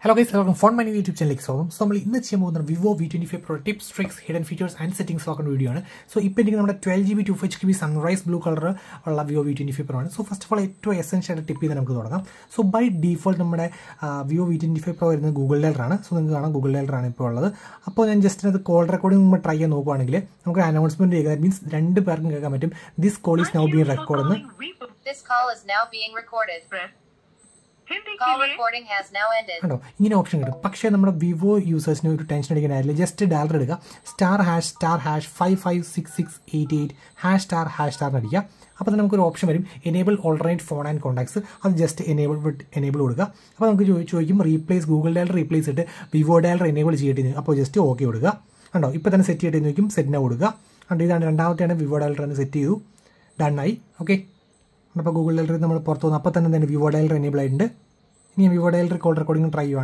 Hello guys, welcome to my new YouTube channel. So, we will see Vivo V25 Pro tips, tricks, hidden features and settings video. So, now we have 12GB 250GB sunrise blue color Vivo V25 Pro. So, first of all, it's essential tip. So, by default, Vivo V25 Pro is Google Drive. So, Google Drive. So, I just call recording try announcement. That means this call is now being recorded. This call is now being recorded. Call recording has now ended. This option is Vivo users tension just dial ****556688 #***. option enable alternate phone and contacts. That's just enable. Replace Google Dial, replace it. Vivo Dial enable just OK. Now set set now. And Vivo Dial set done. Okay. Google Dial Vivo Dial enable it. Vivo Dial call recording try you.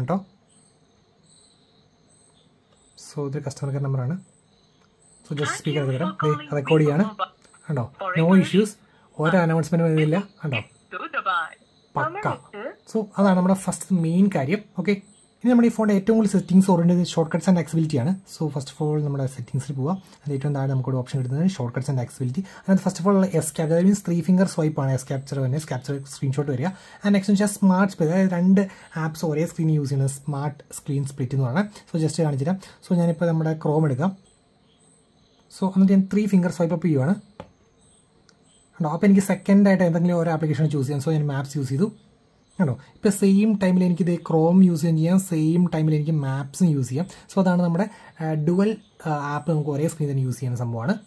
So the customer number. So just speak record. No issues. What announcement? So that's our first main carrier. Okay. In the phone, settings oriented shortcuts and accessibility. So first of all, we settings and later on option shortcuts and accessibility. And first of all, escape, that means 3-finger swipe on capture screenshot area. And next is just smart split. And apps or screen using smart screen split. So just so I have Chrome. So I 3-finger swipe up. And open second application choose. So I maps use. At the same time, I use Chrome same time I Maps use. So that's a dual app screen use. That's a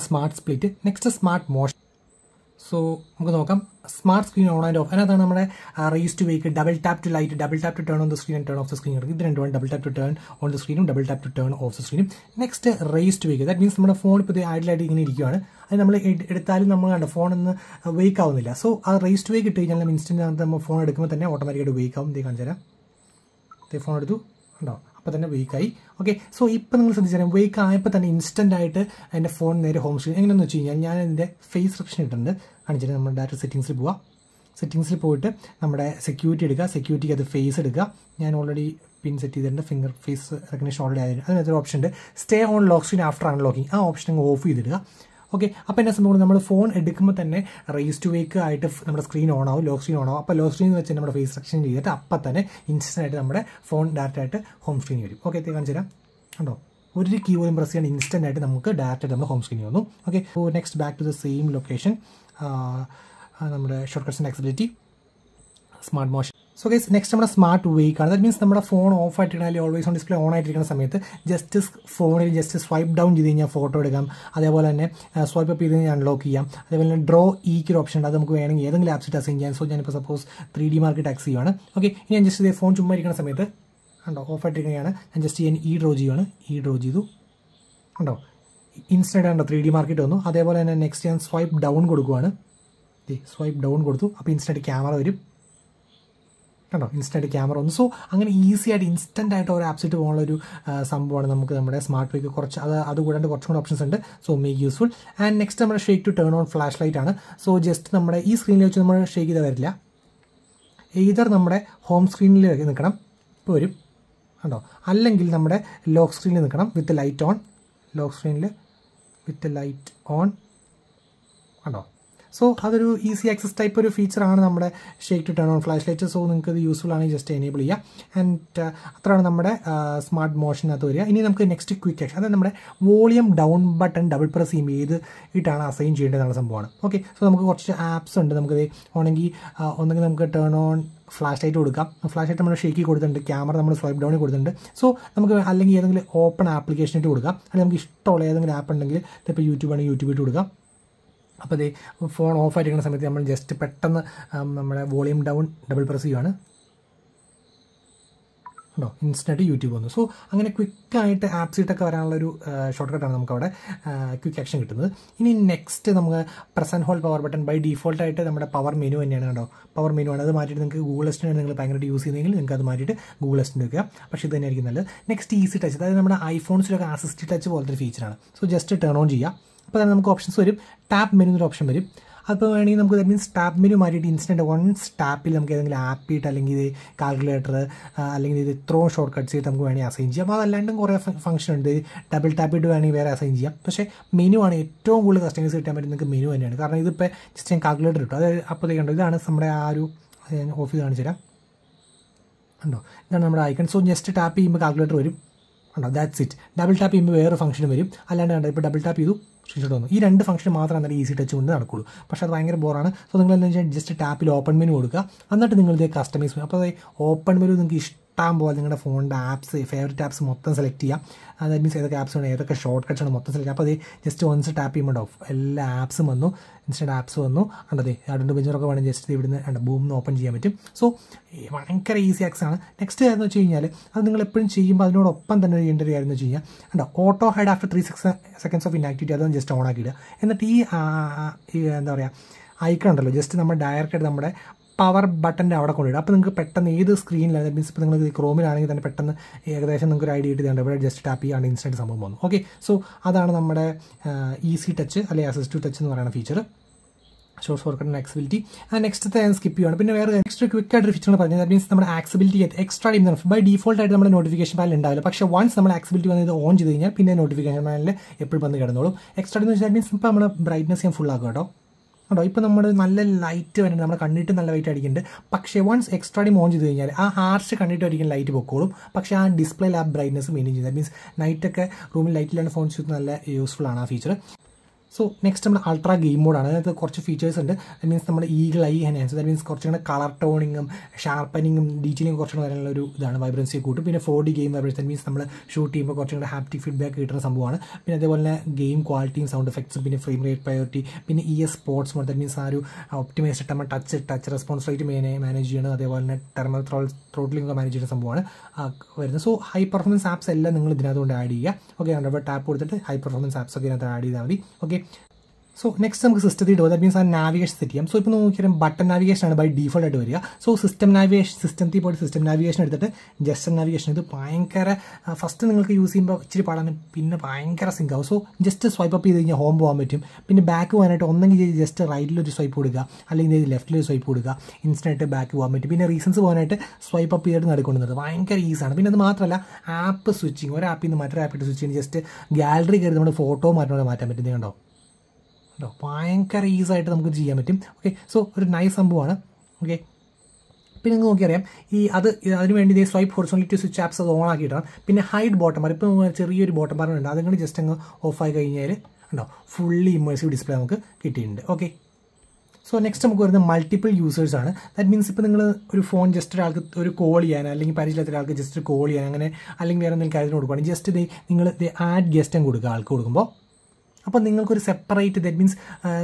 smart split. Next is smart motion. So smart screen on and off. Another raise to wake, double tap to light, double tap to turn on the screen and turn off the screen. Double tap to turn on the screen and double tap to turn off the screen. Next raise to wake. That means our phone is idle lighting. And we phone wake. So raise to wake instant phone automatically wake up. The phone okay, so now wake up instant and the phone home screen. Face recognition data settings. Settings security security face already pin set finger face recognition already. Another option stay on lock screen after unlocking. Option off. Okay, now we phone raise to wake screen on lock screen on lock screen face section instant phone data home screen. Okay, key press instant data home screen. Okay, so next back to the same location. Shortcuts and accessibility. Smart motion. So guys, next smart wake. That means our phone off always on display on just phone just swipe down photo swipe up unlock draw e option apps so suppose 3D market taxi. Okay, just the phone off and just e draw instant 3D market next swipe down swipe down instant camera instant camera. So, easy and instant apps smart wake options. So, make useful. And next, shake to turn on flashlight. So, just this screen shake either home screen lock screen with the light on. Lock screen with the light on. So, that's an easy access type of feature shake to turn on flashlight. So, it's useful just enable. And that's smart motion. Next quick action. That's volume down button double press it assign. Okay, so we have apps turn on flashlight flashlight shaky camera swipe down so we open application app YouTube phone off just volume down double press instant YouTube. So, quick apps shortcut quick action. Next, press and hold power button by default power menu. Power menu Google Assistant use Google Assistant. Next, easy touch. That is iPhone's assistive touch feature. So, just turn on. Then options tap menu option. അപ്പോൾ വേണമെങ്കിൽ നമുക്ക് that means tap menu മാറ്റിയിട്ട് instant once ടാപ്പിൽ നമുക്ക് ഏതെങ്കിലും app ഇട്ട് അല്ലെങ്കിൽ ഇത് calculator അല്ലെങ്കിൽ ഇത് ഇത്രയും ഷോർട്ട് കട്ട്സ് ചെയ്ത് നമുക്ക് വേണമെങ്കിൽ അസൈൻ ചെയ്യാം. അപ്പോൾ അതല്ലാണ്ടും കുറേ ഫംഗ്ഷൻ ഉണ്ട്. ഡബിൾ ടാപ്പ് ഇട്ട് വേണമെങ്കിൽ വേറെ അസൈൻ ചെയ്യാം. പക്ഷേ മെനു ആണ് ഏറ്റവും കൂടുതൽ കസ്റ്റമൈസ് കിട്ടാൻ പറ്റുന്ന നിങ്ങൾക്ക് മെനു തന്നെയാണ്. കാരണം ഇതിപ്പോൾ ജസ്റ്റ് ഞാൻ കാൽക്കുലേറ്റർ ഇട്ടു, അത് അപ്പോഴത്തേക്കുണ്ടോ ഇതാണ് നമ്മുടെ ആ ഒരു ഓഫീസ് കാണിച്ചു തരാം. ഉണ്ടോ, ഇതാണ് നമ്മുടെ ഐക്കൺ. സോ ജസ്റ്റ് ടാപ്പ് ചെയ്യുമ്പോൾ കാൽക്കുലേറ്റർ വരും. ഉണ്ടോ, ദാറ്റ്സ് ഇറ്റ്. ഡബിൾ ടാപ്പ് ചെയ്യുമ്പോൾ വേറെ ഫംഗ്ഷൻ വരും. അല്ലാണ്ട് കണ്ടോ ഇപ്പോൾ ഡബിൾ ടാപ്പ് ചെയ്തു സ്ക്രീൻഷോട്ട് വന്നു. ഈ 2 ഫംഗ്ഷൻ മാത്രം അന്നേരം ഈസി ടച്ച് കൊണ്ട് നടക്കുള്ളൂ. പക്ഷേ അത് ഭയങ്കര ബോറാണ്. സോ നിങ്ങൾ എന്താ വെച്ചാൽ ജസ്റ്റ് ടാപ്പിൽ ഓപ്പൺ മെനു കൊടുക്കുക, എന്നിട്ട് നിങ്ങളിത് കസ്റ്റമൈസ് ചെയ്യും. അപ്പോൾ ഓപ്പൺ മെനു നിങ്ങൾക്ക് ഇഷ്ടം പോലെ നിങ്ങളുടെ ഫോണിൻ്റെ ആപ്സ് ഫേവറേറ്റ് ആപ്സ് മൊത്തം സെലക്ട് ചെയ്യാം. ദാറ്റ് മീൻസ് ഏതൊക്കെ ആപ്സ് ആണ് ഏതൊക്കെ ഷോർട്ട് കട്ട്സ് ആണ് മൊത്തം സെലക്ട് ചെയ്യുക. അപ്പോൾ അത് ജസ്റ്റ് വൺസ് ടാപ്പ് ചെയ്യുമ്പോൾ ഉണ്ടാവും എല്ലാ ആപ്സും വന്നു, ഇൻസ്റ്റൻറ്റ് ആപ്സ് വന്നു. കണ്ടതേ അഡ്വൻ്റ് ബെഞ്ചറൊക്കെ വേണമെങ്കിൽ ജസ്റ്റ് ഇവിടുന്ന് ബൂമിന്ന് ഓപ്പൺ ചെയ്യാൻ പറ്റും. സോ ഭയങ്കര ഈസി ആക്സ് ആണ്. നെക്സ്റ്റ് കാര്യം എന്ന് വെച്ച് കഴിഞ്ഞാൽ അത് നിങ്ങൾ എപ്പോഴും ചെയ്യുമ്പോൾ അതിനോടൊപ്പം തന്നെ ചെയ്യേണ്ട ഒരു കാര്യം എന്ന് വെച്ച് കഴിഞ്ഞാൽ ഉണ്ടോ auto hide after 3 seconds of inactivity അതൊന്ന് ജസ്റ്റ് ഓൺ ആക്കിയിടുക. എന്നിട്ട് ഈ എന്താ പറയുക ഐക്കൺ ഉണ്ടല്ലോ ജസ്റ്റ് നമ്മൾ ഡയറക്റ്റായിട്ട് നമ്മുടെ പവർ ബട്ടൻ്റെ അവിടെ കൊണ്ടിടുക. അപ്പോൾ നിങ്ങൾക്ക് പെട്ടെന്ന് ഏത് സ്ക്രീനിലാണ് ദാറ്റ് മീൻസ് ഇപ്പോൾ നിങ്ങൾ ക്രോമിലാണെങ്കിൽ തന്നെ പെട്ടെന്ന് ഏകദേശം നിങ്ങൾക്ക് ഒരു ഐഡിയ കിട്ടുന്നുണ്ട്. ഇവിടെ ജസ്റ്റ് ടാപ്പ് ചെയ്യാണ്ട് ഇൻസ്റ്റൻറ്റ് സംഭവം വന്നു. ഓക്കെ, സോ അതാണ് നമ്മുടെ ഈസി ടച്ച് അല്ലെങ്കിൽ അസിസ്റ്റീവ് ടച്ച് എന്ന് പറയുന്ന feature. Short short accessibility. Next ഞാൻ സ്കിപ്പ് ചെയ്യുകയാണ്. പിന്നെ വേറെ നെക്സ്റ്റ് ക്വിക്ക് ആയിട്ട് ഫീച്ചർ പറഞ്ഞത് ദാറ്റ് മീൻസ് നമ്മുടെ accessibility extra team by default ആയിട്ട് നമ്മുടെ നോട്ടിഫിക്കേഷൻ പാനൽ ഉണ്ടാവില്ല. പക്ഷേ വൺസ് നമ്മൾ ആക്സിബിലിറ്റി വന്നത് ഓൺ ചെയ്ത് കഴിഞ്ഞാൽ പിന്നെ നോട്ടിഫിക്കേഷൻ പാനലിൽ എപ്പോഴും വന്ന് കിടന്നോളും. എക്സ്ട്രാ എന്ന് വെച്ചാൽ മീൻസ് ഇപ്പോൾ നമ്മൾ ബ്രൈറ്റ്നസ് ഞാൻ ഫുൾ ആക്കുക കേട്ടോ. ഇപ്പോൾ നമ്മൾ നല്ല ലൈറ്റ് വരുന്നുണ്ട്, നമ്മുടെ കണ്ണിട്ട് നല്ല ലൈറ്റ് അടിക്കുന്നുണ്ട്. പക്ഷേ വൺസ് എക്സ്ട്രാ ടീം ഓൺ ചെയ്ത് കഴിഞ്ഞാൽ ആ ഹാർഷ് കണ്ണിട്ട് അടിക്കാൻ ലൈറ്റ് പൊക്കോളും. പക്ഷേ ആ ഡിസ്പ്ലേയിൽ ആ ബ്രൈറ്റ്നസ് മെയിൻറ്റെയിൻ ചെയ്യും. ദാറ്റ് മീൻസ് നൈറ്റൊക്കെ റൂമിൽ ലൈറ്റിലാണ് ഫോൺ യൂസ് നല്ല യൂസ്ഫുൾ ആണ് ആ ഫീച്ചർ. സോ നെക്സ്റ്റ് നമ്മുടെ അൾട്രാ ഗെയിം മോഡാണ്. അതിനകത്ത് കുറച്ച് ഫീച്ചേഴ്സ് ഉണ്ട്. ദാറ്റ് മീൻസ് നമ്മുടെ eagle I enhance, that means കുറച്ചും കൂടെ കളർ ടോണിങ്ങും ഷാർപ്പനിങ്ങും ഡീറ്റെയിലിംഗ് കുറച്ചുകൂടെ വരാനുള്ള ഒരു ഇതാണ്. വൈബ്രൻസി കൂട്ടും. പിന്നെ 4D game vibrance, that means നമ്മൾ ഷൂട്ട് ചെയ്യുമ്പോൾ കുറച്ചും കൂടെ ഹാപ്റ്റിക് ഫീഡ്ബാക്ക് കിട്ടുന്ന സംഭവമാണ്. പിന്നെ അതേപോലെ തന്നെ ഗെയിം ക്വാളിറ്റിയും സൗണ്ട് എഫക്ട്സും പിന്നെ ഫ്രെയിം റേറ്റ് പ്രയോറിറ്റി പിന്നെ സ്പോർട്സ് മോഡ്, ദാറ്റ് മീൻസ് ആ ഒരു ഒപ്റ്റിമൈസ്ഡ് നമ്മൾ ടച്ച് റെസ്പോൺസ് റേറ്റ് മാനേജ് ചെയ്യണം. അതേപോലെ തന്നെ ടെർമൽ ത്രോട്ട്ലിംഗ് ഒക്കെ മാനേജ് ചെയ്യുന്ന സംഭവമാണ് വരുന്നത്. സോ ഹൈ പെർഫോമൻസ് ആപ്സ് എല്ലാം നിങ്ങൾ ഇതിനകത്ത് കൊണ്ട് ആഡ് ചെയ്യുക. ഓക്കെ, അവിടെ ടാപ്പ് കൊടുത്തിട്ട് ഹൈ പെർഫോമൻസ് ആപ്സ് ഒക്കെ ഇതിനകത്ത് ആഡ് ചെയ്താൽ മതി. ഓക്കെ, സോ നെക്സ്റ്റ് നമുക്ക് സിസ്റ്റത്തിൽ ഇടുക. ദാറ്റ് മീൻസ് ആ നാവിഗേഷൻ സെറ്റ് ചെയ്യാം. സോ ഇപ്പോൾ നോക്കിയാൽ ബട്ടൺ നാവിഗേഷൻ ആണ് ബൈ ഡീഫോൾട്ട് ആയിട്ട് വരിക. സോ സിസ്റ്റത്തിൽ പോയിട്ട് സിസ്റ്റം നാവിഗേഷൻ എടുത്തിട്ട് ജസ്റ്റ് നാവിഗേഷൻ ഇത് ഭയങ്കര ഫസ്റ്റ് നിങ്ങൾക്ക് യൂസ് ചെയ്യുമ്പോൾ ഇച്ചിരി പാടാണ്, പിന്നെ ഭയങ്കര സിങ്ക് ആവും. സോ ജസ്റ്റ് സ്വൈപ്പ് അപ്പ് ചെയ്ത് കഴിഞ്ഞാൽ ഹോം പോകാൻ പറ്റും. പിന്നെ ബാക്ക് പോകാനായിട്ട് ഒന്നെങ്കിൽ ജസ്റ്റ് റൈറ്റിലൊരു സ്വൈപ്പ് കൊടുക്കുക, അല്ലെങ്കിൽ ലെഫ്റ്റിലൊരു സ്വൈപ്പ് കൊടുക്കുക, ഇൻസ്റ്റൻറ്റ് ബാക്ക് പോകാൻ പറ്റും. പിന്നെ റീസൺസ് പോകാനായിട്ട് സ്വൈപ്പ് അപ്പ് ചെയ്തിട്ട് നടക്കൊണ്ടുന്നത് ഭയങ്കര ഈസാണ്. പിന്നെ അത് മാത്രമല്ല ആപ്പ് സ്വിച്ചിങ്, ഒരു ആപ്പിൽ നിന്ന് മറ്റൊരു ആപ്പിട്ട് സ്വിച്ച് ചെയ്യുന്നത് ജസ്റ്റ് ഗാലറി കയറി നമ്മുടെ ഫോട്ടോ മാറ്റാൻ പറ്റുന്നത് കണ്ടോ. ഭയങ്കര ഈസായിട്ട് നമുക്ക് ചെയ്യാൻ പറ്റും. ഓക്കെ, സോ ഒരു നൈസ് സംഭവമാണ്. ഓക്കെ, പിന്നെ നിങ്ങൾക്ക് നോക്കിയറിയാം അതിന് വേണ്ടി സ്വൈപ്പ് ഹൊറിസോണ്ടലി സ്വിച്ച് ആപ്സ് അത് ഓൺ ആക്കിയിട്ടാണ്. പിന്നെ ഹൈഡ് ബോട്ടം ബാർ, ഇപ്പോൾ ചെറിയൊരു ബോട്ടം ബാർ ഉണ്ട്, അതുകൊണ്ട് ജസ്റ്റ് അങ്ങ് ഓഫായി കഴിഞ്ഞാൽ ഉണ്ടോ ഫുള്ളി ഇമേഴ്സീവ് ഡിസ്പ്ലേ നമുക്ക് കിട്ടിയിട്ടുണ്ട്. ഓക്കെ, സോ നെക്സ്റ്റ് നമുക്ക് വരുന്നത് മൾട്ടിപ്പിൾ യൂസേഴ്സ് ആണ്. ദാറ്റ് മീൻസ് ഇപ്പോൾ നിങ്ങൾ ഒരു ഫോൺ ജസ്റ്റ് ഒരാൾക്ക് ഒരു കോൾ ചെയ്യാൻ അല്ലെങ്കിൽ പരിചയമില്ലാത്ത ഒരാൾക്ക് ജസ്റ്റ് കോൾ ചെയ്യാൻ അങ്ങനെ അല്ലെങ്കിൽ വേറെ എന്തെങ്കിലും കാര്യത്തിന് കൊടുക്കുകയാണെങ്കിൽ ജസ്റ്റ് നിങ്ങൾ ആഡ് ഗസ്റ്റും കൊടുക്കുക ആൾക്ക് കൊടുക്കുമ്പോൾ. അപ്പോൾ നിങ്ങൾക്കൊരു സെപ്പറേറ്റ് ദാറ്റ് മീൻസ്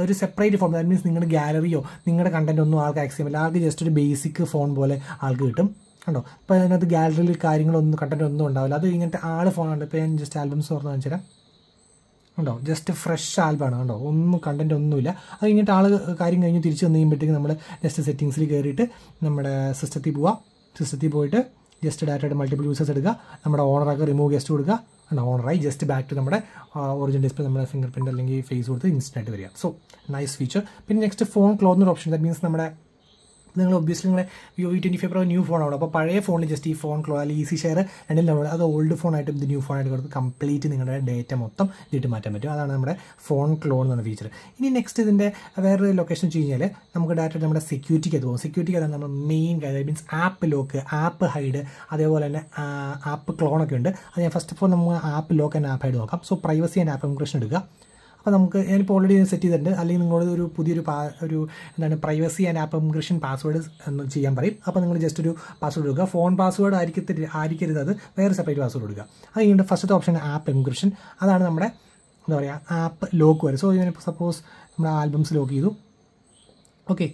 ഒരു സെപ്പറേറ്റ് ഫോൺ, ദാറ്റ് മീൻസ് നിങ്ങളുടെ ഗാലറിയോ നിങ്ങളുടെ കണ്ടന്റ് ഒന്നും ആൾക്ക് ആക്സസ് ചെയ്യാൻ പറ്റില്ല. ആൾക്ക് ജസ്റ്റ് ഒരു ബേസിക് ഫോൺ പോലെ ആൾക്ക് കിട്ടും. കണ്ടോ, ഇപ്പോൾ അതിനകത്ത് ഗാലറിയിൽ കാര്യങ്ങളൊന്നും കണ്ടന്റ് ഒന്നും ഉണ്ടാവില്ല. അത് കഴിഞ്ഞിട്ട് ഫോണുണ്ട്. ഇപ്പോൾ ഞാൻ ജസ്റ്റ് ആൽബംസ് തുറന്ന് കാണിച്ചു തരാം. ഉണ്ടോ, ജസ്റ്റ് ഫ്രഷ് ആൽബമാണ്. കണ്ടോ, ഒന്നും കണ്ടന്റ് ഒന്നുമില്ല. അത് കഴിഞ്ഞിട്ട് കാര്യം കഴിഞ്ഞ് തിരിച്ച് വന്നു കഴിയുമ്പോഴത്തേക്ക് നമ്മൾ ജസ്റ്റ് സെറ്റിങ്സിൽ കയറിയിട്ട് നമ്മുടെ സിസ്റ്റത്തിൽ പോയിട്ട് ജസ്റ്റ് ഡയറക്റ്റായിട്ട് മൾട്ടിപ്പിൾ യൂസേഴ്സ് എടുക്കുക, നമ്മുടെ ഓണറാക്കി റിമൂവ് ഗസ്റ്റ് കൊടുക്കുക, ഓണറായി ജസ്റ്റ് ബാക്ക് ടു നമ്മുടെ ഒറിജിനൽ ഡിസ്പ്ലേ നമ്മുടെ ഫിംഗർ പ്രിൻറ്റ് അല്ലെങ്കിൽ ഫേസ് കൊടുത്ത് ഇൻസ്റ്റൻ്റായിട്ട് വരിക. So nice feature. പിന്നെ നെക്സ്റ്റ് ഫോൺ ക്ലോസ് എന്നൊരു ഓപ്ഷൻ, ദാറ്റ് മീൻസ് നമ്മുടെ നിങ്ങൾ ഒബ്വിയസ്ലി നിങ്ങളുടെ Vivo V25 Pro ന്യൂ ഫോണാണ്. അപ്പോൾ പഴയ ഫോണിൽ ജസ്റ്റ് ഈ ഫോൺ ക്ലോ അല്ലെങ്കിൽ ഈസി ഷെയർ രണ്ടിൽ നമ്മൾ അത് ഓൾഡ് ഫോണായിട്ട് ഇത് ന്യൂ ഫോണായിട്ട് കൊടുത്ത് കംപ്ലീറ്റ് നിങ്ങളുടെ ഡേറ്റ മൊത്തം ഇതിട്ട് മാറ്റാൻ പറ്റും. അതാണ് നമ്മുടെ ഫോൺ ക്ലോൺ എന്ന ഫീച്ചർ. ഇനി നെക്സ്റ്റ് ഇതിൻ്റെ വേറൊരു ലൊക്കേഷൻ വെച്ച് കഴിഞ്ഞാൽ നമുക്ക് ഡയറക്റ്റ് നമ്മുടെ സെക്യൂരിറ്റിക്ക് പോകും. സെക്യൂരിറ്റിക്ക് അതാണ് നമ്മുടെ മെയിൻ കാര്യം. Means app lock, app hide, അതേപോലെ തന്നെ ആപ്പ് ക്ലോണൊക്കെ ഉണ്ട്. അത് ഞാൻ ഫസ്റ്റ് ഓഫ് ഓൾ നമ്മൾ app lock and app hide നോക്കാം. So privacy and app encryption എടുക്കുക. അപ്പോൾ നമുക്ക് ഞാനിപ്പോൾ ഓൾറെഡി സെറ്റ് ചെയ്തിട്ടുണ്ട്. അല്ലെങ്കിൽ നിങ്ങളോട് ഒരു പുതിയൊരു privacy and app encryption password എന്ന് ചെയ്യാൻ പറയും. അപ്പോൾ നിങ്ങൾ ജസ്റ്റ് ഒരു പാസ്വേഡ് കൊടുക്കുക. ഫോൺ പാസ്വേഡ് ആയിരിക്കരുത്, അത് വേറെ സെപ്പറേറ്റ് പാസ്വേഡ് കൊടുക്കുക. അത് കഴിഞ്ഞിട്ട് ഫസ്റ്റത്തെ ഓപ്ഷൻ ആപ്പ് എൻക്രിപ്ഷൻ. അതാണ് നമ്മുടെ എന്താ പറയുക ആപ്പ് ലോക്ക് വരും. സോ ഞാനിപ്പോൾ സപ്പോസ് നമ്മുടെ ആൽബംസ് ലോക്ക് ചെയ്തു. ഓക്കെ,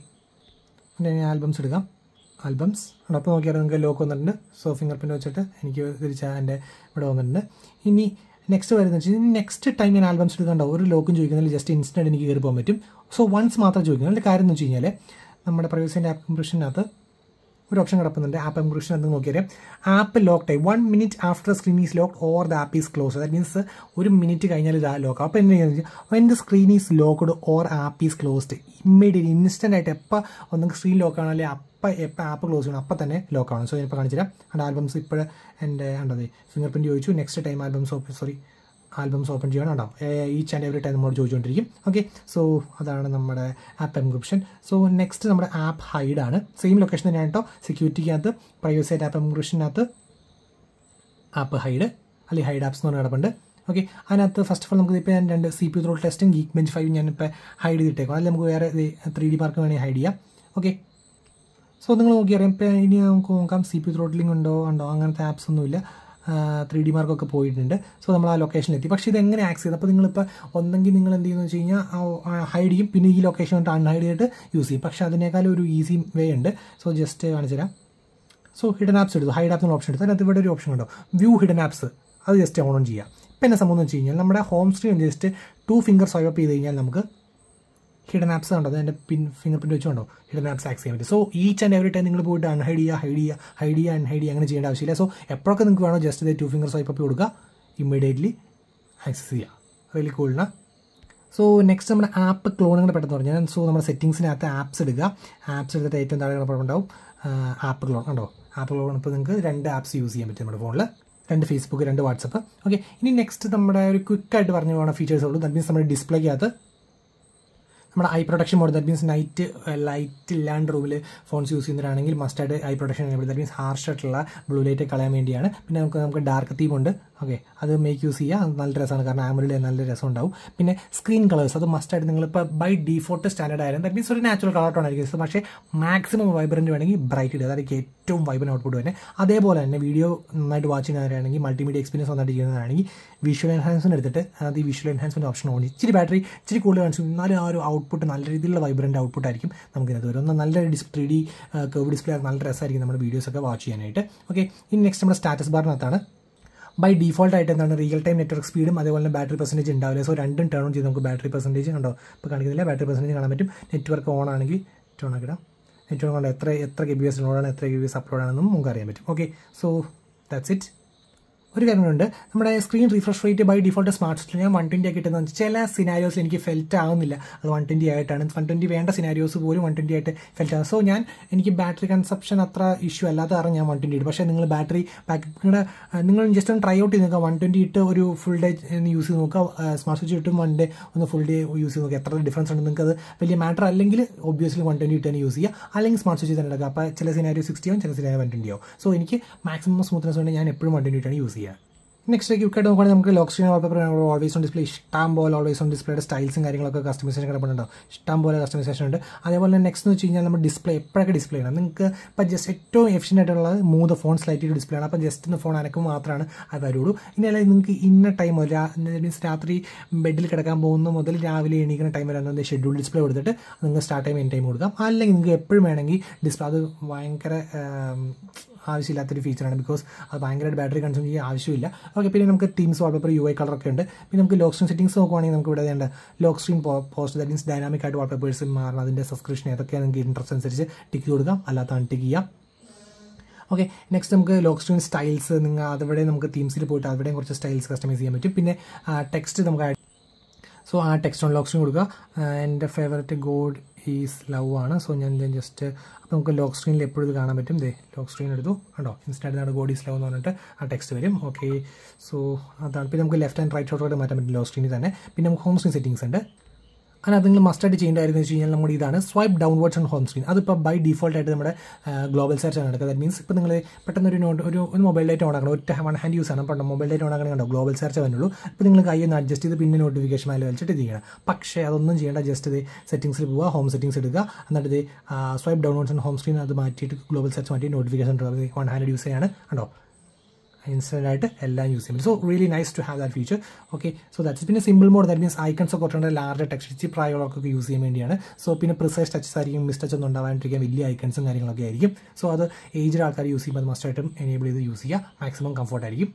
ഞാൻ ആൽബംസ് എടുക്കാം. ആൽബംസ് അപ്പോൾ നോക്കിയാൽ നിങ്ങൾക്ക് ലോക്ക് വന്നിട്ടുണ്ട്. സോ ഫിംഗർ പ്രിൻറ്റ് വെച്ചിട്ട് എനിക്ക് തിരിച്ചാൽ എൻ്റെ ഇവിടെ വന്നിട്ടുണ്ട്. ഇനി നെക്സ്റ്റ് വരുന്നത് വെച്ചാൽ നെക്സ്റ്റ് ടൈം ഞാൻ ആൽബംസ് എടുക്കണ്ടോ ഒരു ലോക്കും ചോദിക്കുന്നില്ല, ജസ്റ്റ് ഇൻസ്റ്റൻറ്റ് എനിക്ക് കയറി പോകാൻ പറ്റും. സോ വൺസ് മാത്രം ചോദിക്കുന്നത്. അതിൻ്റെ കാര്യം എന്ന് വെച്ച് കഴിഞ്ഞാൽ നമ്മുടെ പ്രൈവസി ആൻഡ് ആപ്പ് എൻക്രിപ്ഷനകത്ത് ഒരു ഓപ്ഷൻ കിടക്കുന്നുണ്ട് ആപ്പ് എൻക്രിപ്ഷൻ എന്ന് നോക്കിയാൽ app lock time 1 minute after screen is lock or the app is close. That means 1 minute കഴിഞ്ഞാൽ ഇത് ലോക്ക്. അപ്പോൾ എന്താ ചെയ്യുന്നത് when the screen is locked or app is closed immediate instant ആയിട്ട് എപ്പോൾ ഒന്നെങ്കിൽ സ്ക്രീൻ ലോക്ക് ആണോ അല്ലെങ്കിൽ എപ്പോൾ ആപ്പ് ക്ലോസ് ചെയ്യണം അപ്പം തന്നെ ലോക്ക് ആവണം. സോ ഞാനിപ്പോൾ കാണിച്ചു തരാം. എൻ്റെ ആൽബംസ് ഇപ്പോൾ എൻ്റെ ഉണ്ടത് ഫിംഗർ പ്രിൻറ്റ് ചോദിച്ചു. നെക്സ്റ്റ് ടൈം ആൽബംസ് ഓപ്പൺ ചെയ്യണം ഉണ്ടാവും. ഈച്ച് ആൻഡ് എവറി ടൈം നമ്മളോട് ചോദിച്ചുകൊണ്ടിരിക്കും. ഓക്കെ, സോ അതാണ് നമ്മുടെ ആപ്പ് എൻക്രിപ്ഷൻ. സോ നെക്സ്റ്റ് നമ്മുടെ ആപ്പ് ഹൈഡാണ്. സെയിം ലൊക്കേഷൻ തന്നെയാണ് കേട്ടോ. സെക്യൂരിറ്റിക്കകത്ത് പ്രൈവസി ആയിട്ട് ആപ്പ് എൻക്രിപ്ഷനകത്ത് ആപ്പ് ഹൈഡ് അല്ലെങ്കിൽ ഹൈഡ് ആപ്സ് എന്ന് പറഞ്ഞ കിടപ്പുണ്ട്. ഓക്കെ, അതിനകത്ത് ഫസ്റ്റ് ഓഫ് ഓൾ നമുക്ക് ഇപ്പോൾ ഞാൻ 2 CPU ത്രോട്ട് ടെസ്റ്റും ഗീക്ക് ബെഞ്ച് 5 ഞാനിപ്പോൾ ഹൈഡ് ചെയ്തിട്ടേക്കും. അതിൽ നമുക്ക് വേറെ 3D മാർക്ക് വേണമെങ്കിൽ ഹൈഡ് ചെയ്യാം. ഓക്കെ, സോ നിങ്ങൾ നോക്കിയറിയാം. ഇപ്പോൾ ഇനി നമുക്ക് നോക്കാം CPU ത്രോട്ട്ലിംഗ് ഉണ്ടോ അങ്ങനത്തെ ആപ്സ് ഒന്നുമില്ല. 3D മാർക്കൊക്കെ പോയിട്ടുണ്ട്. സോ നമ്മൾ ആ ലൊക്കേഷനിലെത്തി. പക്ഷേ ഇതെങ്ങനെ ആക്സസ് ചെയ്ത് അപ്പോൾ നിങ്ങളിപ്പോൾ ഒന്നെങ്കിൽ നിങ്ങൾ എന്ത് ചെയ്യുന്നത് വെച്ച് കഴിഞ്ഞാൽ ഹൈഡ് ചെയ്യും, പിന്നെ ഈ ലൊക്കേഷൻ കൊണ്ട് അൺഹൈഡ് ചെയ്തിട്ട് യൂസ് ചെയ്യും. പക്ഷേ അതിനേക്കാൾ ഒരു ഈസി വേ ഉണ്ട്. സോ ജസ്റ്റ് കാണിച്ചു തരാം. സോ ഹിഡൻ ആപ്സ് എടുത്തു, ഹൈഡ് ആപ്പ് എന്നുള്ള ഓപ്ഷൻ എടുത്തു. അതിനകത്ത് ഇവിടെ ഒരു ഓപ്ഷൻ ഉണ്ടോ വ്യൂ ഹിഡൻ ആപ്സ്, അത് ജസ്റ്റ് ഓൺ ചെയ്യാം. ഇപ്പം എന്നെ സംഭവം എന്ന് വെച്ച് കഴിഞ്ഞാൽ നമ്മുടെ home screen just 2 finger swipe ചെയ്ത് കഴിഞ്ഞാൽ നമുക്ക് ഹിഡൻ ആപ്സ് കണ്ടോ, അതിൻ്റെ ഫിംഗർ പ്രിൻറ്റ് വെച്ചുകൊണ്ടോ ഹിഡൻ ആപ്സ് ആക്സസ് ചെയ്യാൻ പറ്റും. So each and every time നിങ്ങൾ പോയിട്ട് അൺഹൈഡ് ചെയ്യുക അങ്ങനെ ചെയ്യേണ്ട ആവശ്യമില്ല. സോ എപ്പോഴൊക്കെ നിങ്ങൾക്ക് വേണോ ജസ്റ്റ് 2 ഫിംഗർ സ്വൈപ്പ് അപ്പ് കൊടുക്കുക, ഇമ്മീഡിയറ്റ്ലി ആക്സസ് ചെയ്യുക. റിയലി കൂളിനാണ്. സോ നെക്സ്റ്റ് നമ്മുടെ ആപ്പ് ക്ലോണുകൾ പെട്ടെന്ന് പറഞ്ഞാൽ സോ നമ്മുടെ സെറ്റിംഗ്സിനകത്ത് ആപ്സ് എടുക്കുക. ആപ്സ് എടുത്തിട്ട് ഏറ്റവും താഴെ ഉണ്ടാവും ആപ്പ് ക്ലോൺ കണ്ടോ. ആപ്പ് ക്ലോൺ ഇപ്പോൾ നിങ്ങൾക്ക് 2 ആപ്സ് യൂസ് ചെയ്യാൻ പറ്റും നമ്മുടെ ഫോണിൽ, 2 ഫേസ്ബുക്ക് 2 വാട്സപ്പ്. ഓക്കെ, ഇനി നെക്സ്റ്റ് നമ്മുടെ ഒരു ക്വിക്കായിട്ട് പറഞ്ഞു പോകുന്ന ഫീച്ചേഴ്സ് ഉള്ളൂ. ദാറ്റ് മീൻസ് നമ്മുടെ ഡിസ്പ്ലേക്കകത്ത് നമ്മുടെ eye protection mode, that means light ഇല്ലാണ്ട് റൂമിൽ ഫോൺസ് യൂസ് ചെയ്യുന്നവരാണെങ്കിൽ മസ്റ്റായിട്ട് eye protection that means harsh ആയിട്ടുള്ള ബ്ലൂ ലൈറ്റ് കളയാൻ വേണ്ടിയാണ്. പിന്നെ നമുക്ക് ഡാർക്ക് തീം ഉണ്ട്. ഓക്കെ, അത് മേക്ക് യൂസ് ചെയ്യുക, അത് നല്ല രസമാണ്. കാരണം ആമറിൽ നല്ല രസം ഉണ്ടാവും. പിന്നെ സ്ക്രീൻ കളേഴ്സ് അത് മസ്റ്റായിട്ട് നിങ്ങളിപ്പോൾ ബൈ ഡിഫോൾട്ട് സ്റ്റാൻഡേർഡ് ആയാലും ദാറ്റ് മീൻസ് ഒരു നാച്ചുറൽ കളർ ടോൺ ആയിരിക്കും. പക്ഷേ മാക്സിമം വൈബ്രൻറ്റ് വേണമെങ്കിൽ ബ്രൈറ്റ് ഇടുക, അതായത് ഏറ്റവും വൈബ്രൻറ്റ് ഔട്ട്പുട്ട് തന്നെ. അതേപോലെ തന്നെ വീഡിയോ നന്നായിട്ട് വാച്ച് ചെയ്യുന്നവരാണെങ്കിൽ മൾട്ടിമീഡിയ എക്സ്പീരിയൻസ് നന്നായിട്ട് ചെയ്യുന്നവരാണെങ്കിൽ വിഷ്വൽ എൻഹാൻസ്മെൻറ്റ് എടുത്തിട്ട് അത് ഈ വിഷ്വൽ എൻഹാൻസ്മെൻറ്റ് ഓപ്ഷൻ ഓൺ ഇച്ചിരി ബാറ്ററി ഇച്ചിരി കൂടുതൽ കാണിച്ചു എന്നാലും ആ ഒരു ഔട്ട്പുട്ട് നല്ല രീതിയിലുള്ള വൈബ്രൻറ്റ് ഔട്ട്പുട്ട് ആയിരിക്കും നമുക്കിത് വരും. നല്ല 3D കർവ് ഡിസ്പ്ലേ നല്ല രസമായിരിക്കും നമ്മുടെ വീഡിയോസൊക്കെ വാച്ച് ചെയ്യാനായിട്ട്. ഓക്കെ, ഇനി നെക്സ്റ്റ് നമ്മുടെ സ്റ്റാറ്റസ് ബാറിനകത്താണ് ബൈ ഡിഫോൾട്ട് ആയിട്ട് എന്താണ് റിയൽ ടൈം നെറ്റ്വർക്ക് സ്പീഡും അതേപോലെ തന്നെ ബാറ്ററി പെർസെൻറ്റേജ് ഉണ്ടാവില്ല. സോ രണ്ടും ടേൺ ഓൺ ചെയ്ത് നമുക്ക് ബാറ്ററി പെർസെൻറ്റേജ് ഉണ്ടോ ഇപ്പോൾ കാണിക്കുന്നില്ല, ബാറ്ററി പെർസെൻറ്റേജ് കാണാൻ പറ്റും. നെറ്റ്വർക്ക് ഓൺ ആണെങ്കിൽ ടേൺ ആക്കിടാം. നെറ്റ്വർക്ക് കൊണ്ട് എത്ര GB ഡൗൺലോഡാണ് എത്ര GB അപ്ലോഡ് ആണെന്നും നമുക്ക് അറിയാൻ പറ്റും. Okay, so that's it. ഒരു കാര്യമുണ്ട്, നമ്മുടെ screen refresh rate by default smart still ഞാൻ 120 ആക്കി കിട്ടുന്നത് ചില സിനാരിയോസിൽ എനിക്ക് ഫെൽറ്റ് ആവുന്നില്ല. അത് 120 ആയിട്ടാണ്. 120 വേണ്ട സിനാരിയോസ് പോലും 120 ആയിട്ട് ഫെൽറ്റ് ആകും. സോ എനിക്ക് ബാറ്ററി കൺസപ്ഷൻ അത്ര ഇഷ്യൂ അല്ലാത്ത കാരണം ഞാൻ 120 ഇടും. പക്ഷേ നിങ്ങൾ ബാറ്ററി നിങ്ങൾ ജസ്റ്റ് ഒന്ന് ട്രൈ ഔട്ട് ചെയ്ത് നോക്കുക. 120 ഇട്ട് ഒരു ഫുൾ ഡേ യൂസ് ചെയ്ത് നോക്കുക. സ്മാർട്ട് സ്വിച്ച് ഇട്ടും 1 ഡേ ഒന്ന് ഫുൾ ഡേ യൂസ് ചെയ്ത് നോക്കുക. എത്ര ഡിഫറൻസ് ഉണ്ട് നിങ്ങൾക്ക് അത് വലിയ മാറ്റർ അല്ലെങ്കിൽ ഒബ്വിയസ്ലി 120 ഇട്ട് തന്നെ യൂസ് ചെയ്യുക. അല്ലെങ്കിൽ സ്മാർട്ട് സ്വിച്ച് തന്നെ എടുക്കുക. അപ്പോൾ ചില സിനാരിയോ 60 ആവും, ചില സിനാരിയോ 120 ആവും. സോ എനിക്ക് മാക്സിമം സ്മൂത്ത്നെസ് കൊണ്ട് ഞാൻ എപ്പോഴും 120 ഇട്ടാണ് യൂസ് ചെയ്യുക. നെക്സ്റ്റ് ക്വിക്കായിട്ട് നോക്കുകയാണെങ്കിൽ നമുക്ക് lock screen wallpaper always on display ഇഷ്ടം പോലെ ഓൾവേസ് ഓൺ ഡിസ്പ്ലേയുടെ സ്റ്റൈൽസും കാര്യങ്ങളൊക്കെ കസ്റ്റമൈസേഷൻ കിടപ്പുണ്ടാവും. ഇഷ്ടം പോലെ കസ്റ്റമൈസേഷൻ ഉണ്ട്. അതേപോലെ തന്നെ നെക്സ്റ്റ് എന്ന് വെച്ച് കഴിഞ്ഞാൽ നമ്മൾ ഡിസ്പ്ലേ എപ്പോഴൊക്കെ ഡിസ്പ്ലേ ചെയ്യണം. നിങ്ങൾക്ക് ഇപ്പോൾ ജസ്റ്റ് ഏറ്റവും എഫിഷ്യൻ്റ് ആയിട്ടുള്ളത് 3 ഫോൺ സ്ലൈറ്റ് ചെയ്ത് ഡിസ്പ്ലേ ആണ്. അപ്പോൾ ജസ്റ്റ് ഒന്ന് ഫോൺ അനക്കും മാത്രമാണ് അത് വരുള്ളൂ. ഇനി അല്ലെങ്കിൽ നിങ്ങൾക്ക് ഇന്ന ടൈം മീൻസ് രാത്രി ബെഡിൽ കിടക്കാൻ പോകുന്ന മുതൽ രാവിലെ എണീക്കുന്ന ടൈം വരെ ഷെഡ്യൂൾ ഡിസ്പ്ലേ കൊടുത്തിട്ട് നിങ്ങൾക്ക് സ്റ്റാർട്ട് ടൈം എൻ ടൈം കൊടുക്കാം. അല്ലെങ്കിൽ നിങ്ങൾക്ക് എപ്പോഴും വേണമെങ്കിൽ ഡിസ്പ്ലേ അത് ഭയങ്കര ആവശ്യമില്ലാത്തൊരു ഫീച്ചറാണ്. ബിക്കോസ് അത് ഭയങ്കരമായിട്ട് ബാറ്ററി കൺസ്യൂം ചെയ്യാൻ ആവശ്യമില്ല. ഓക്കെ, പിന്നെ നമുക്ക് തീംസ് വാൾപേപ്പർ UI കളറൊക്കെ ഉണ്ട്. പിന്നെ നമുക്ക് ലോക്ക് സ്ക്രീൻ സെറ്റിംഗ്സ് നോക്കുവാണെങ്കിൽ നമുക്ക് ഇവിടെ വേണ്ട lock screen post that means dynamic ആയിട്ട് വാൾപേപ്പേഴ്സ് മാറണം. അതിൻ്റെ സബ്സ്ക്രിപ്ഷൻ ഏതൊക്കെ നിങ്ങൾക്ക് ഇൻട്രസ്റ്റ് അനുസരിച്ച് ടിക്ക് കൊടുക്കാം, അല്ലാത്ത അൺടിക്ക് ചെയ്യാം. ഓക്കെ, നെക്സ്റ്റ് നമുക്ക് ലോക്ക് സ്ക്രീൻ സ്റ്റൈൽസ് നിങ്ങൾ അതവിടെ നമുക്ക് തീംസിൽ പോയിട്ട് അവിടെയും കുറച്ച് സ്റ്റൈൽസ് കസ്റ്റമൈസ് ചെയ്യാൻ പറ്റും. പിന്നെ ടെക്സ്റ്റ് നമുക്ക് സോ ആ ടെക്സ്റ്റ് ഓൺ ലോക്ക് സ്ക്രീൻ കൊടുക്കുക. എൻ്റെ ഫേവറേറ്റ് ഗോഡ് ഈസ് ലവ് ആണ്. സോ ഞാൻ ജസ്റ്റ് അപ്പോൾ നമുക്ക് ലോക്ക് സ്ക്രീനിൽ എപ്പോഴും ഇത് കാണാൻ പറ്റും. ലോക്ക് സ്ക്രീൻ എടുത്തു കണ്ടോ, ഇൻസ്റ്റാഗ്രാമിൽ ഗോഡ് ഈസ് ലവ് എന്ന് പറഞ്ഞിട്ട് ആ ടെക്സ്റ്റ് വരും. ഓക്കെ, സോ അതാണ്. പിന്നെ നമുക്ക് ലെഫ്റ്റ് ആൻഡ് റൈറ്റ് ഷോട്ടോട്ട് മാറ്റാൻ പറ്റും ലോക്ക് സ്ക്രീനിൽ തന്നെ. പിന്നെ നമുക്ക് ഹോം സ്ക്രീൻ സെറ്റിംഗ്സ് ഉണ്ട്. അതിനകത്ത് നിങ്ങൾ മസ്റ്റായിട്ട് ചെയ്യേണ്ടതായിരുന്നു വെച്ച് കഴിഞ്ഞാൽ നമ്മുടെ ഇതാണ് swipe downwards on home screen. അതിപ്പോൾ ബൈ ഡിഫോൾട്ട് ആയിട്ട് നമ്മുടെ ഗ്ലോബൽ സെർച്ച് ആണ് നടക്കുക. ദാറ്റ് മീൻസ് ഇപ്പോൾ നിങ്ങൾ പെട്ടെന്ന് ഒരു മൊബൈൽ ഡേറ്റ് ഓൺ ആക്കണം, ഒറ്റ 1 ഹാൻഡ് യൂസ് ആണ്. അപ്പോൾ മൊബൈൽ ഡേറ്റ് ഓൺ ആക്കണമെങ്കിൽ ഗ്ലോബൽ സെർച്ച് വരുന്നുള്ളൂ. ഇപ്പോൾ നിങ്ങൾ കൈയൊന്ന് അഡ്ജസ്റ്റ് ചെയ്ത് പിന്നെ നോട്ടിഫിക്കേഷൻ മേലെ വെച്ചിട്ട് ചെയ്യണം. പക്ഷേ അതൊന്നും ചെയ്യേണ്ട. ജസ്റ്റ് ഇത് സെറ്റിംഗ്സിൽ പോവുക, ഹോം സെറ്റിംഗ്സ് എടുക്കുക, എന്നിട്ട് ഇത് swipe downwards on home screen അത് മാറ്റിയിട്ട് ഗ്ലോബൽ സെർച്ച് മാറ്റി നോട്ടിഫിക്കേഷൻ 1 ഹാൻഡ് യൂസ് ചെയ്യാണ് കണ്ടോ, ഇൻസ്റ്റൻ്റ് ആയിട്ട് എല്ലാം യൂസ് ചെയ്യും. So really nice to have that feature. Okay, so that's പിന്നെ simple mode that means icons ഒക്കെ കുറച്ചുകൊണ്ട് ലാർജ് ടെക്സ്റ്റ് ഇച്ചിരി പ്രായമുള്ളവർക്കൊക്കെ യൂസ് ചെയ്യാൻ വേണ്ടിയാണ്. സോ പിന്നെ പ്രിസൈസ് ടച്ചസ് ആയിരിക്കും, മിസ് ടച്ച് ഒന്നും ഉണ്ടാവാണ്ടിരിക്കാൻ വലിയ ഐക്കൺസും കാര്യങ്ങളൊക്കെ ആയിരിക്കും. സോ അത് ഏജ്ഡ് ആൾക്കാർ യൂസ് ചെയ്യുമ്പോൾ അത് മസ്റ്റായിട്ടും എനേബിൾ ചെയ്ത് യൂസ് ചെയ്യുക, മാക്സിമം കംഫർട്ട് ആയിരിക്കും.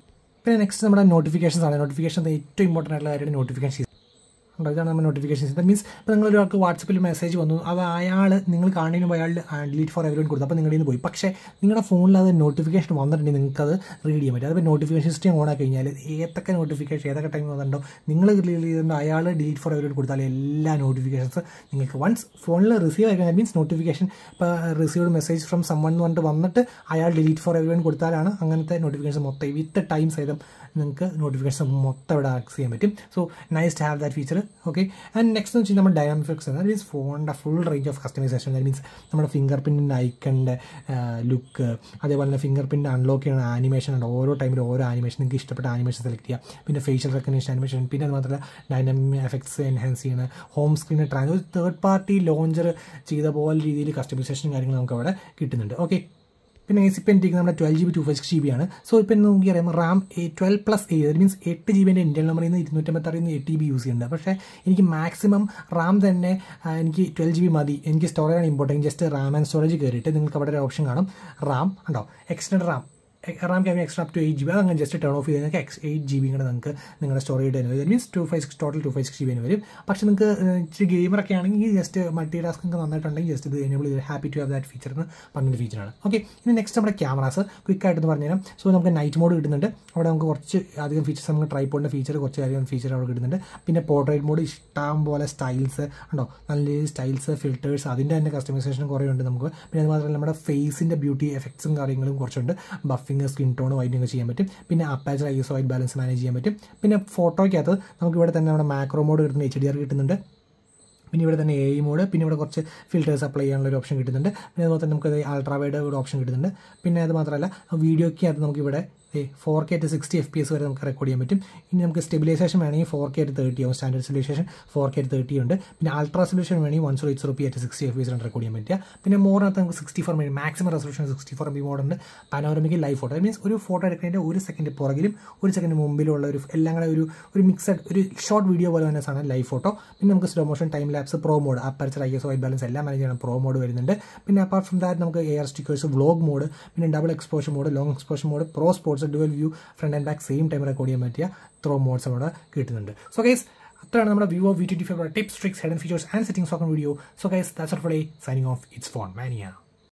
പിന്നെ നെക്സ്റ്റ് നമ്മുടെ നോട്ടിഫിക്കേഷൻസ് ആണ്. നോട്ടിഫിക്കേഷൻ ഏറ്റവും ഇമ്പോർട്ടൻ്റ് ആയിട്ടുള്ള കാര്യമാണ് നോട്ടിഫിക്കേഷൻ. ഉണ്ടോ, ഇതാണ് നമ്മുടെ നോട്ടിഫിക്കേഷൻസ്. ദാറ്റ് മീൻസ് ഇപ്പോൾ നിങ്ങളൊരാൾക്ക് വാട്സപ്പിൽ മെസ്സേജ് വന്നു, അത് അയാൾ നിങ്ങൾ കാണുന്നതിന് മുമ്പ് അയാൾ ഡിലീറ്റ് ഫോർ എവരിവൺ കൊടുത്തു, അപ്പോൾ നിങ്ങളുടെ നിന്ന് പോയി. പക്ഷേ നിങ്ങളുടെ ഫോണിൽ അത് നോട്ടിഫിക്കേഷൻ വന്നിട്ടുണ്ടെങ്കിൽ നിങ്ങൾക്ക് അത് റീഡ് ചെയ്യാൻ പറ്റും. അതിപ്പോൾ നോട്ടിഫിക്കേഷൻ സിസ്റ്റം ഓൺ ആക്കി കഴിഞ്ഞാൽ ഏതൊക്കെ നോട്ടിഫിക്കേഷൻ ഏതൊക്കെ ടൈം വന്നിട്ടുണ്ടോ നിങ്ങൾ റിലീവ് ചെയ്തിട്ടുണ്ടോ അയാൾ ഡിലീറ്റ് ഫോർ എവരിവൺ കൊടുത്താൽ എല്ലാ നോട്ടിഫിക്കേഷൻസ് നിങ്ങൾക്ക് വൺസ് ഫോണിൽ റിസീവ് ആയി കഴിഞ്ഞാൽ മീൻസ് നോട്ടിഫിക്കേഷൻ ഇപ്പോൾ റിസീവ്ഡ് മെസ്സേജ് ഫ്രം സമ്മൺ എന്ന് പറഞ്ഞിട്ട് വന്നിട്ട് അയാൾ ഡിലീറ്റ് ഫോർ എവരിവൺ കൊടുത്താലാണ് അങ്ങനത്തെ നോട്ടിഫിക്കേഷൻ മൊത്തം വിത്ത് ടൈം സഹിതം നിങ്ങൾക്ക് നോട്ടിഫിക്കേഷൻ മൊത്തം ഇവിടെ ആക്സസ് ചെയ്യാൻ പറ്റും. So nice to have that feature. Okay, and next എന്ന് വെച്ചാൽ നമ്മുടെ ഡൈനാമിക്സ് ദാറ്റ് മീൻസ് ഫോണിൻ്റെ full range of customization. That means നമ്മുടെ ഫിംഗർ പ്രിൻറ്റിൻ്റെ ഐക്കണിൻ്റെ ലുക്ക്, അതേപോലെ തന്നെ ഫിംഗർ പ്രിൻറ്റ് അൺലോക്ക് ചെയ്യുന്ന ആനിമേഷൻ ഉണ്ട്. ഓരോ ടൈമിൽ ഓരോ ആനിമേഷൻ നിങ്ങൾക്ക് ഇഷ്ടപ്പെട്ട ആനിമേഷൻ സെലക്ട് ചെയ്യുക. പിന്നെ ഫേഷ്യൽ റെക്കഗ്നിഷൻ ആനിമേഷൻ, പിന്നെ അത് മാത്രമല്ല ഡൈനാമിക് എഫക്ട്സ് എൻഹാൻസ് ചെയ്യുന്ന ഹോം സ്ക്രീൻ ഒരു തേർഡ് പാർട്ടി ലോഞ്ചർ ചെയ്ത പോലെ രീതിയിൽ കസ്റ്റമൈസേഷനും കാര്യങ്ങളും നമുക്ക് അവിടെ കിട്ടുന്നുണ്ട്. ഓക്കെ, പിന്നെ ഇപ്പം ഇരിക്കുന്നത് നമ്മുടെ 12GB 256GB ആണ്. സോ ഇപ്പം നോക്കി അറിയാം Ram 12+8 that means 8GB Indian നമ്പറിൽ നിന്ന് 256 8GB യൂസ് ചെയ്യുന്നുണ്ട്. പക്ഷേ എനിക്ക് മാക്സിമം റാം തന്നെ എനിക്ക് 12GB മതി, എനിക്ക് സ്റ്റോറേജ് ആണ് important. Just RAM and storage കയറിയിട്ട് നിങ്ങൾക്ക് അവിടെ ഒരു ഓപ്ഷൻ കാണും റാം ഉണ്ടോ, extend RAM can extra up to 8GB. അതങ്ങനെ ജസ്റ്റ് ടേൺ ഓഫ് ചെയ്ത് നിങ്ങൾക്ക് 8GB കൂടെ നിങ്ങൾക്ക് നിങ്ങളുടെ സ്റ്റോറേജ് തന്നെ വരും. മീൻസ് 256 ടോട്ടൽ 256GB വരും. പക്ഷേ നിങ്ങൾക്ക് ഇച്ചിരി ഗെയിമറൊക്കെ ആണെങ്കിൽ ജസ്റ്റ് മൾട്ടി ടാസ്ക് നന്നായിട്ടുണ്ടെങ്കിൽ ജസ്റ്റ് ഇത് എനേബിൾ ചെയ്ത് happy to have that feature എന്ന് പറഞ്ഞൊരു ഫീച്ചറാണ്. ഓക്കെ, ഇനി നെക്സ്റ്റ് നമ്മുടെ ക്യാമറാസ് ക്വിക്കായിട്ടെന്ന് പറഞ്ഞുതരാം. സോ നമുക്ക് നൈറ്റ് മോഡ് കിട്ടുന്നുണ്ട്. അവിടെ നമുക്ക് കുറച്ച് അധികം ഫീച്ചേഴ്സ്, നമുക്ക് ട്രൈപോഡിൻ്റെ ഫീച്ചർ കുറച്ച് അധികം ഫീച്ചർ അവിടെ കിട്ടുന്നുണ്ട്. പിന്നെ പോർട്രേറ്റ് മോഡ് ഇഷ്ടം പോലെ സ്റ്റൈൽസ് ഉണ്ടോ, നല്ല രീതിയിൽ സ്റ്റൈൽസ് ഫിൽറ്റേഴ്സ് അതിൻ്റെ തന്നെ കസ്റ്റമൈസേഷനും കുറേ ഉണ്ട് നമുക്ക്. പിന്നെ അത് മാത്രമല്ല നമ്മുടെ ഫേസിൻ്റെ ബ്യൂട്ടി എഫക്ട്സും കാര്യങ്ങളും കുറച്ചുണ്ട്. ബഫിങ്, സ്കിൻ ടോൺ വൈറ്റിംഗ് ചെയ്യാൻ പറ്റും. പിന്നെ aperture ISO white balance manage ചെയ്യാൻ പറ്റും. പിന്നെ ഫോട്ടോയ്ക്കകത്ത് നമുക്ക് ഇവിടെ തന്നെ നമ്മുടെ മാക്രോ മോഡ് കിട്ടുന്നുണ്ട്, HDR കിട്ടുന്നുണ്ട്. പിന്നെ ഇവിടെ തന്നെ AI മോഡ്, പിന്നെ ഇവിടെ കുറച്ച് ഫിൽറ്റേഴ്സ് അപ്ലൈ ചെയ്യാനുള്ള ഒരു ഓപ്ഷൻ കിട്ടുന്നുണ്ട്. പിന്നെ അതുപോലെ തന്നെ നമുക്ക് അൾട്രാ വൈഡ് ഒരു ഓപ്ഷൻ കിട്ടുന്നുണ്ട്. പിന്നെ അത് മാത്രമല്ല വീഡിയോയ്ക്കകത്ത് നമുക്കിവിടെ 4K to 60 FPS വരെ നമുക്ക് റെക്കോർഡ് ചെയ്യാൻ പറ്റും. ഇനി നമുക്ക് സ്റ്റെബിലൈസേഷൻ വേണമെങ്കിൽ 4K to 30 ആവും. സ്റ്റാൻഡേർഡ് സ്റ്റെബിലൈസേഷൻ 4K to 30 ഉണ്ട്. പിന്നെ അൾട്രാ സൊല്യൂഷൻ വേണമെങ്കിൽ 1080p at 60 FPS റെക്കോർഡ് ചെയ്യാൻ പറ്റുക. പിന്നെ മോറിനകത്ത് നമുക്ക് 64 മാക്സിമം റെസൊല്യൂഷൻ 64 മോഡുണ്ട്. പാനോരമിക് ലൈവ് ഫോട്ടോ മീൻസ് ഒരു ഫോട്ടോ എടുക്കുന്നതിൻ്റെ 1 സെക്കൻഡ് പുറകിലും 1 സെക്കൻഡ് മുമ്പിലുള്ള ഒരു എല്ലാം കൂടെ ഒരു മിക്സഡ് ഒരു ഷോർട്ട് വീഡിയോ പോലെ തന്നെ സാധനം ലൈവ് ഫോട്ടോ. പിന്നെ നമുക്ക് slow motion, time lapse, pro mode, aperture ISO white balance എല്ലാം മാനേജ് ചെയ്യണം. പ്രോ മോഡ് വരുന്നുണ്ട്. പിന്നെ അപ്പാർട്ട് ഫ്രം ദാറ്റ് നമുക്ക് AR സ്റ്റിക്കേഴ്സ്, വ്ലോഗ് മോഡ്, പിന്നെ double exposure mode, long exposure mode, pro sports, dual view, front and back same time record ചെയ്യാൻ പറ്റിയ throw modes അവിടെ കിട്ടുന്നുണ്ട്. സോ ഗൈസ് അത്രയാണ് നമ്മുടെ Vivo V25 tips, tricks, hidden features and settings of video. So guys that's all for today. Signing off, it's Phone മാനിയ.